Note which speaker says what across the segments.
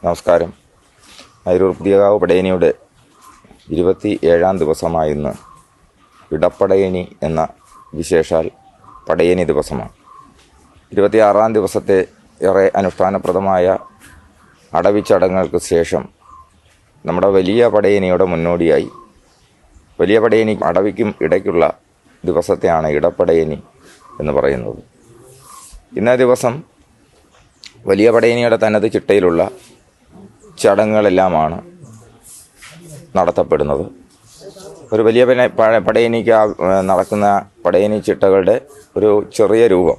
Speaker 1: നമസ്കാരം. അയിരൂർ പുതിയകാവ് പടയണിയുടെ 27-ാം ദിവസമായ ഇന്ന് ഇടപ്പടയണി എന്ന വിശേഷാൽ പടയണി ദിവസമാണ്. 26-ാം ദിവസത്തെ ഏറെ അനുഷ്ഠാനപ്രദമായ അടവിച്ചടങ്ങുകൾക്ക് ശേഷം നമ്മുടെ വലിയ പടയണിയുടെ മുന്നോടിയായി വലിയ പടയണി അടവിക്കും ഇടയ്ക്കുള്ള ദിവസത്തെയാണ് ഇടപ്പടയണി എന്ന് പറയുന്നത്. ഇന്നേ ദിവസം വലിയ പടയണിയുടെ തനത് ചിട്ടയിലുള്ള ചടങ്ങുകളെല്ലാമാണ് നടത്തപ്പെടുന്നത്. ഒരു വലിയ പടയണിക്ക് നടക്കുന്ന പടയണി ചിട്ടകളുടെ ഒരു ചെറിയ രൂപം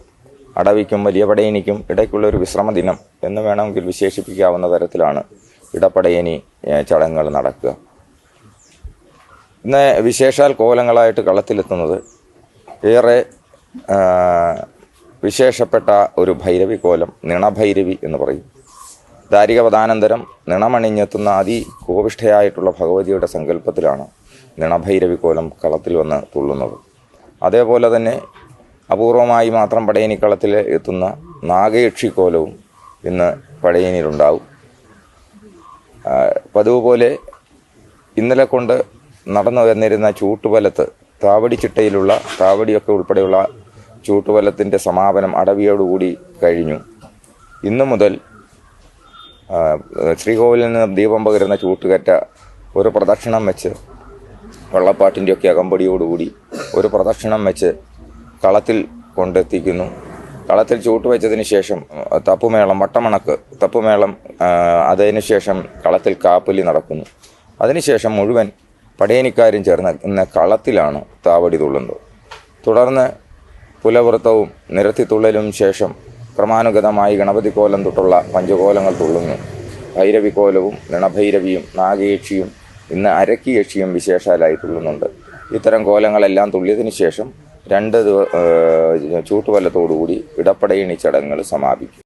Speaker 1: അടവിക്കും വലിയ പടയണിക്കും ഇടയ്ക്കുള്ള ഒരു വിശ്രമ ദിനം എന്ന് വേണമെങ്കിൽ വിശേഷിപ്പിക്കാവുന്ന തരത്തിലാണ് ഇടപ്പടയണി ചടങ്ങുകൾ നടക്കുക. ഇന്ന് വിശേഷാൽ കോലങ്ങളായിട്ട് കളത്തിലെത്തുന്നത് ഏറെ വിശേഷപ്പെട്ട ഒരു ഭൈരവി കോലം, നിണഭൈരവി എന്ന് പറയും. ദാരികവധാനന്തരം നിണമണിഞ്ഞെത്തുന്ന അതികോപിഷ്ഠയായിട്ടുള്ള ഭഗവതിയുടെ സങ്കല്പത്തിലാണ് നിണഭൈരവി കോലം കളത്തിൽ വന്ന് തുള്ളുന്നത്. അതേപോലെ തന്നെ അപൂർവമായി മാത്രം പടയണിക്കളത്തിൽ എത്തുന്ന നാഗയക്ഷി കോലവും ഇന്ന് പടയണിയിലുണ്ടാവും. പതിവ് പോലെ ഇന്നലെ കൊണ്ട് നടന്നു വന്നിരുന്ന ചൂട്ടുവലത്ത് താവടി ചിട്ടയിലുള്ള താവടിയൊക്കെ ഉൾപ്പെടെയുള്ള ചൂട്ടുവലത്തിൻ്റെ സമാപനം അടവിയോടുകൂടി കഴിഞ്ഞു. ഇന്നു മുതൽ ശ്രീകോവിലിൽ നിന്ന് ദീപം പകരുന്ന ചൂട്ടുകറ്റ ഒരു പ്രദക്ഷിണം വെച്ച് വെള്ളപ്പാട്ടിൻ്റെയൊക്കെ അകമ്പടിയോടുകൂടി ഒരു പ്രദക്ഷിണം വെച്ച് കളത്തിൽ കൊണ്ടെത്തിക്കുന്നു. കളത്തിൽ ചൂട്ടുവെച്ചതിന് ശേഷം തപ്പുമേളം, വട്ടമണക്ക് തപ്പുമേളം, അതിനുശേഷം കളത്തിൽ കാപ്പലി നടക്കുന്നു. അതിനുശേഷം മുഴുവൻ പടയണിക്കാരും ചേർന്ന് ഇന്ന് കളത്തിലാണ് താവടി തുള്ളുന്നത്. തുടർന്ന് പുലവൃത്തവും നിരത്തിത്തുള്ളലും ശേഷം ക്രമാനുഗതമായി ഗണപതി കോലം തൊട്ടുള്ള പഞ്ചകോലങ്ങൾ തുള്ളുന്നു. ഭൈരവിക്കോലവും നിണഭൈരവിയും നാഗയക്ഷിയും ഇന്ന് അരക്കിയക്ഷിയും വിശേഷാലായി തുള്ളുന്നുണ്ട്. ഇത്തരം കോലങ്ങളെല്ലാം തുള്ളിയതിന് ശേഷം 2 ചൂട്ടുവലത്തോടുകൂടി ഇടപ്പടയണി ചടങ്ങുകൾ സമാപിക്കും.